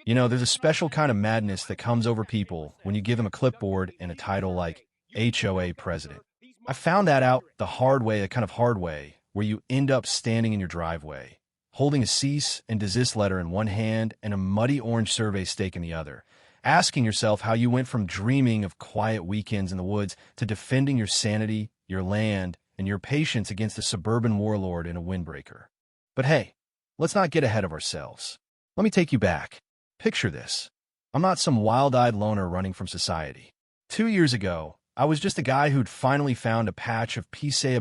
There's a special kind of madness that comes over people when you give them a clipboard and a title like HOA President. I found that out the hard way, a kind of hard way, where you end up standing in your driveway, holding a cease and desist letter in one hand and a muddy orange survey stake in the other, asking yourself how you went from dreaming of quiet weekends in the woods to defending your sanity, your land, and your patience against a suburban warlord in a windbreaker. But hey, let's not get ahead of ourselves. Let me take you back. Picture this. I'm not some wild-eyed loner running from society. 2 years ago, I was just a guy who'd finally found a patch of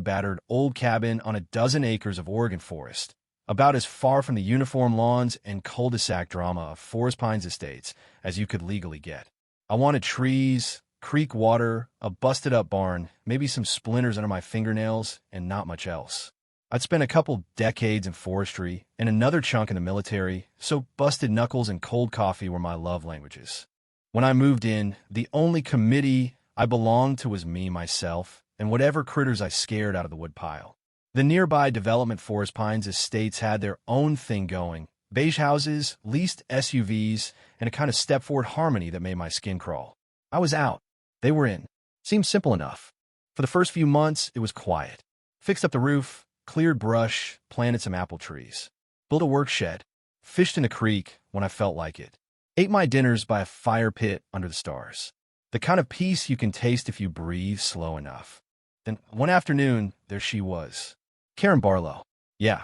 battered old cabin on a dozen acres of Oregon forest, about as far from the uniform lawns and cul-de-sac drama of Forest Pines Estates as you could legally get. I wanted trees, creek water, a busted-up barn, maybe some splinters under my fingernails, and not much else. I'd spent a couple decades in forestry and another chunk in the military, so busted knuckles and cold coffee were my love languages. When I moved in, the only committee I belonged to was me, myself, and whatever critters I scared out of the woodpile. The nearby development Forest Pines Estates had their own thing going, beige houses, leased SUVs, and a kind of step-forward harmony that made my skin crawl. I was out. They were in. Seemed simple enough. For the first few months, it was quiet. Fixed up the roof, cleared brush, planted some apple trees, built a work shed, fished in a creek when I felt like it, ate my dinners by a fire pit under the stars. The kind of peace you can taste if you breathe slow enough. Then one afternoon, there she was. Karen Barlow. Yeah,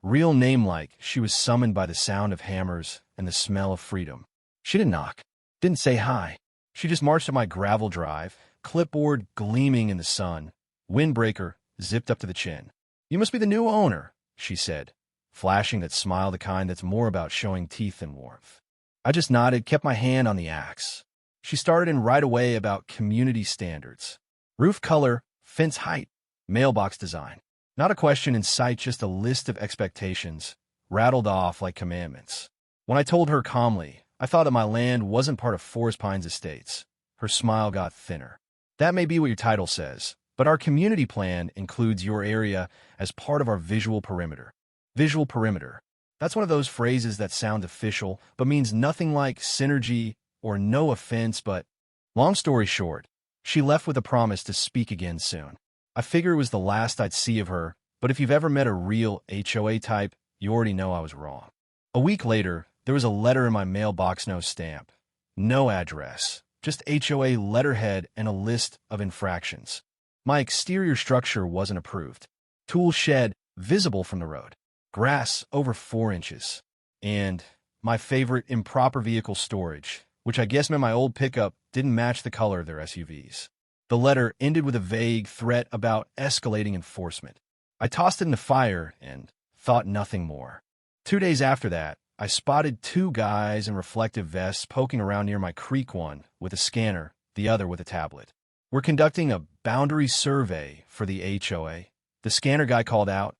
real name-like, she was summoned by the sound of hammers and the smell of freedom. She didn't knock, didn't say hi. She just marched up my gravel drive, clipboard gleaming in the sun, windbreaker zipped up to the chin. "You must be the new owner," she said, flashing that smile, the kind that's more about showing teeth than warmth. I just nodded, kept my hand on the axe. She started in right away about community standards. Roof color, fence height, mailbox design. Not a question in sight, just a list of expectations, rattled off like commandments. When I told her calmly, I thought that my land wasn't part of Forest Pines Estates, her smile got thinner. "That may be what your title says, but our community plan includes your area as part of our visual perimeter." Visual perimeter. That's one of those phrases that sound official, but means nothing like synergy or no offense, but long story short, she left with a promise to speak again soon. I figure it was the last I'd see of her, but if you've ever met a real HOA type, you already know I was wrong. A week later, there was a letter in my mailbox, no stamp, no address, just HOA letterhead and a list of infractions. My exterior structure wasn't approved. Tool shed visible from the road. Grass over 4 inches. And my favorite, improper vehicle storage, which I guess meant my old pickup didn't match the color of their SUVs. The letter ended with a vague threat about escalating enforcement. I tossed it in the fire and thought nothing more. 2 days after that, I spotted 2 guys in reflective vests poking around near my creek, one with a scanner, the other with a tablet. "We're conducting a boundary survey for the HOA. The scanner guy called out,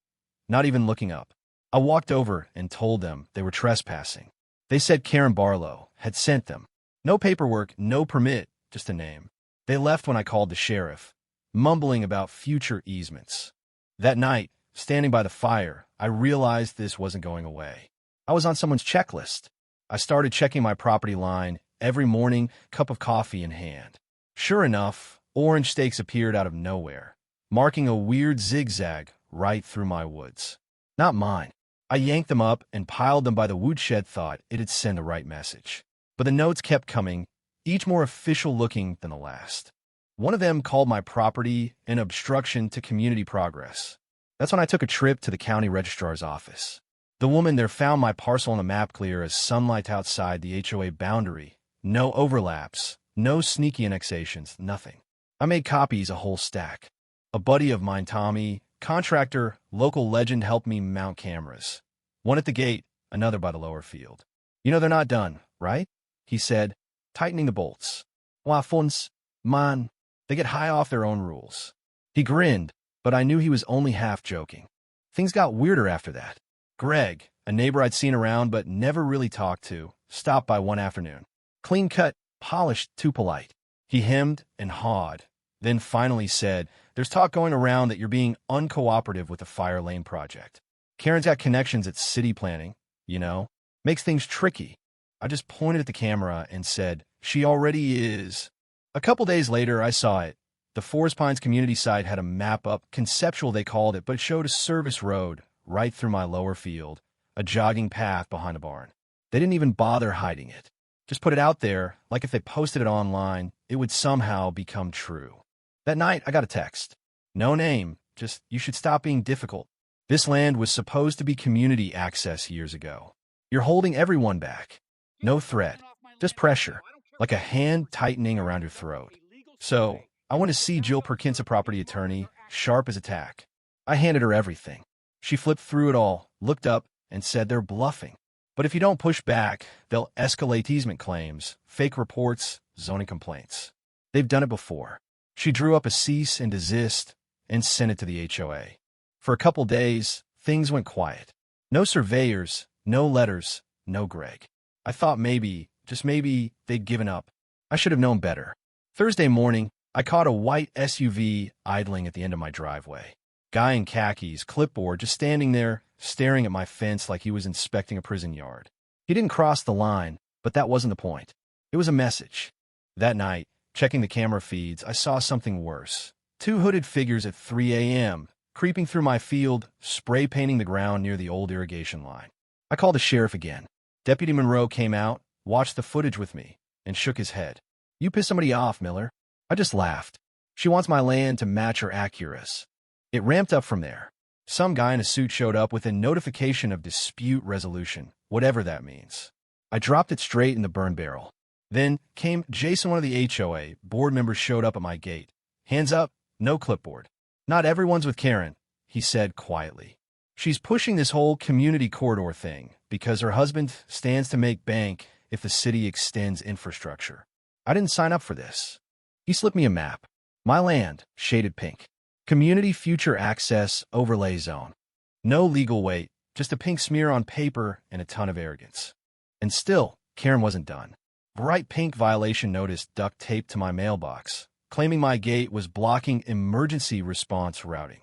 not even looking up. I walked over and told them they were trespassing. They said Karen Barlow had sent them. No paperwork, no permit, just a name. They left when I called the sheriff, mumbling about future easements. That night, standing by the fire, I realized this wasn't going away. I was on someone's checklist. I started checking my property line every morning, cup of coffee in hand. Sure enough, orange stakes appeared out of nowhere, marking a weird zigzag right through my woods. Not mine. I yanked them up and piled them by the woodshed, thought it'd send the right message. But the notes kept coming, each more official looking than the last. One of them called my property an obstruction to community progress. That's when I took a trip to the county registrar's office. The woman there found my parcel on the map clear as sunlight outside the HOA boundary. No overlaps, no sneaky annexations, nothing. I made copies, a whole stack. A buddy of mine, Tommy, contractor, local legend, helped me mount cameras. One at the gate, another by the lower field. "You know they're not done, right?" he said, tightening the bolts. "Why, phones, man, they get high off their own rules." He grinned, but I knew he was only half joking. Things got weirder after that. Greg, a neighbor I'd seen around but never really talked to, stopped by one afternoon. Clean cut, polished, too polite. He hemmed and hawed, then finally said, "There's talk going around that you're being uncooperative with the fire lane project. Karen's got connections at city planning, you know. Makes things tricky." I just pointed at the camera and said, "She already is." A couple days later, I saw it. The Forest Pines community site had a map up, conceptual they called it, but it showed a service road right through my lower field, a jogging path behind a barn. They didn't even bother hiding it. Just put it out there, like if they posted it online, it would somehow become true. That night, I got a text. No name, just, "You should stop being difficult. This land was supposed to be community access years ago. You're holding everyone back." No threat, just pressure, like a hand tightening around your throat. So, I went to see Jill Perkins, a property attorney, sharp as a tack. I handed her everything. She flipped through it all, looked up, and said they're bluffing. But if you don't push back, they'll escalate easement claims, fake reports, zoning complaints. They've done it before. She drew up a cease and desist and sent it to the HOA. For a couple days, things went quiet. No surveyors, no letters, no Greg. I thought maybe, just maybe, they'd given up. I should have known better. Thursday morning, I caught a white SUV idling at the end of my driveway. Guy in khakis, clipboard, just standing there, staring at my fence like he was inspecting a prison yard. He didn't cross the line, but that wasn't the point. It was a message. That night, checking the camera feeds, I saw something worse. Two hooded figures at 3 a.m., creeping through my field, spray painting the ground near the old irrigation line. I called the sheriff again. Deputy Monroe came out, watched the footage with me, and shook his head. "You pissed somebody off, Miller." I just laughed. "She wants my land to match her accuracy." It ramped up from there. Some guy in a suit showed up with a notification of dispute resolution, whatever that means. I dropped it straight in the burn barrel. Then came Jason, one of the HOA. Board members showed up at my gate. "Hands up, no clipboard." "Not everyone's with Karen," he said quietly. "She's pushing this whole community corridor thing because her husband stands to make bank if the city extends infrastructure. I didn't sign up for this." He slipped me a map. My land, shaded pink. Community Future Access Overlay Zone. No legal weight, just a pink smear on paper and a ton of arrogance. And still, Karen wasn't done. Bright pink violation notice duct taped to my mailbox, claiming my gate was blocking emergency response routing.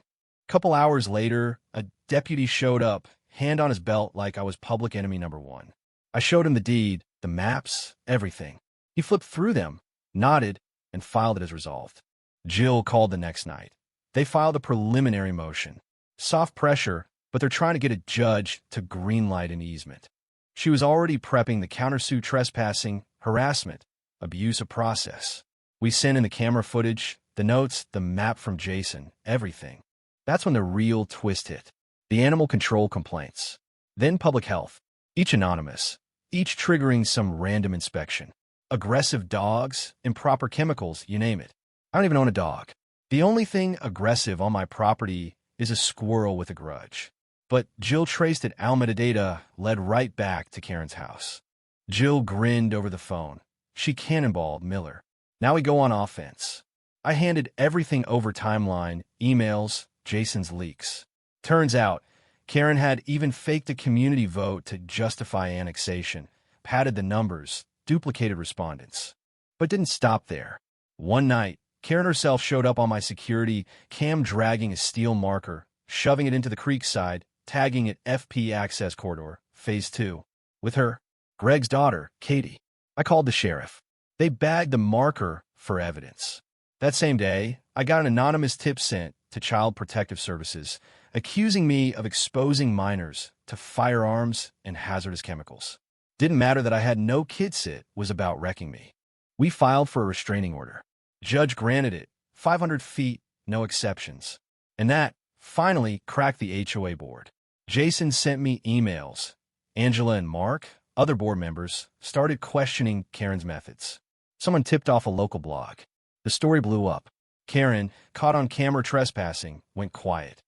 Couple hours later, a deputy showed up, hand on his belt like I was public enemy number one. I showed him the deed, the maps, everything. He flipped through them, nodded, and filed it as resolved. Jill called the next night. They filed a preliminary motion. Soft pressure, but they're trying to get a judge to greenlight an easement. She was already prepping the countersuit trespassing, harassment, abuse of process. We sent in the camera footage, the notes, the map from Jason, everything. That's when the real twist hit. The animal control complaints. Then public health. Each anonymous. Each triggering some random inspection. Aggressive dogs, improper chemicals, you name it. I don't even own a dog. The only thing aggressive on my property is a squirrel with a grudge. But Jill traced it. Our metadata led right back to Karen's house. Jill grinned over the phone. She cannonballed Miller. Now we go on offense. I handed everything over timeline, emails, Jason's leaks. Turns out, Karen had even faked a community vote to justify annexation, padded the numbers, duplicated respondents. But didn't stop there. One night, Karen herself showed up on my security cam dragging a steel marker, shoving it into the creek side, tagging it FP Access Corridor, Phase 2. With her, Greg's daughter, Katie. I called the sheriff. They bagged the marker for evidence. That same day, I got an anonymous tip sent to Child Protective Services, accusing me of exposing minors to firearms and hazardous chemicals. Didn't matter that I had no kids, it was about wrecking me. We filed for a restraining order. Judge granted it, 500 feet, no exceptions. And that, finally, cracked the HOA board. Jason sent me emails. Angela and Mark, other board members, started questioning Karen's methods. Someone tipped off a local blog. The story blew up. Karen, caught on camera trespassing, went quiet.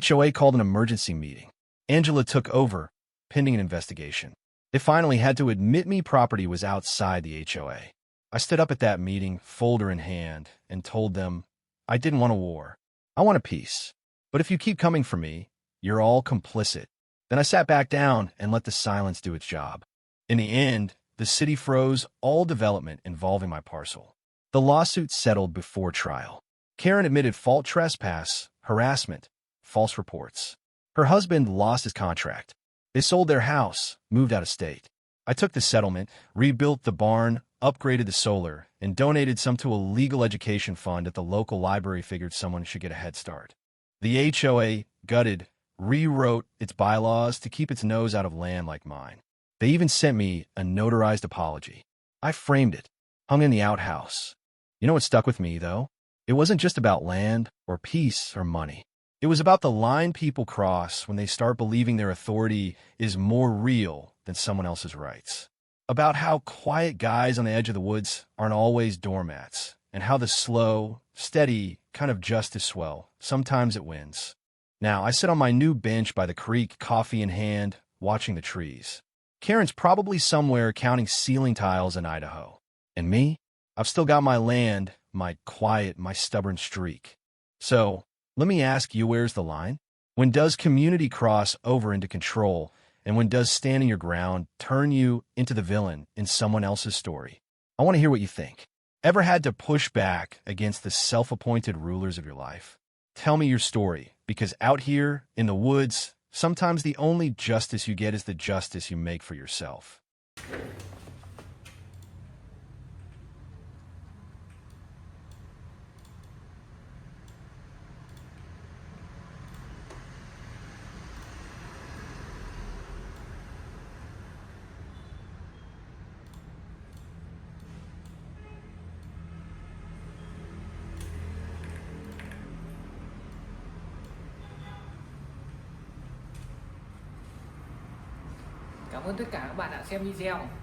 HOA called an emergency meeting. Angela took over, pending an investigation. They finally had to admit me property was outside the HOA. I stood up at that meeting, folder in hand, and told them, I didn't want a war. I want a peace. But if you keep coming for me, you're all complicit. Then I sat back down and let the silence do its job. In the end, the city froze all development involving my parcel. The lawsuit settled before trial. Karen admitted fault trespass, harassment, false reports. Her husband lost his contract. They sold their house, moved out of state. I took the settlement, rebuilt the barn, upgraded the solar, and donated some to a legal education fund at the local library. Figured someone should get a head start. The HOA gutted, rewrote its bylaws to keep its nose out of land like mine. They even sent me a notarized apology. I framed it, hung in the outhouse. You know what stuck with me, though? It wasn't just about land or peace or money. It was about the line people cross when they start believing their authority is more real than someone else's rights. About how quiet guys on the edge of the woods aren't always doormats, and how the slow, steady kind of justice swell, sometimes it wins. Now, I sit on my new bench by the creek, coffee in hand, watching the trees. Karen's probably somewhere counting ceiling tiles in Idaho. And me? I've still got my land, my quiet, my stubborn streak. So, let me ask you, where's the line? When does community cross over into control, and when does standing your ground turn you into the villain in someone else's story? I want to hear what you think. Ever had to push back against the self-appointed rulers of your life? Tell me your story, because out here in the woods, sometimes the only justice you get is the justice you make for yourself. Cảm ơn tất cả các bạn đã xem video.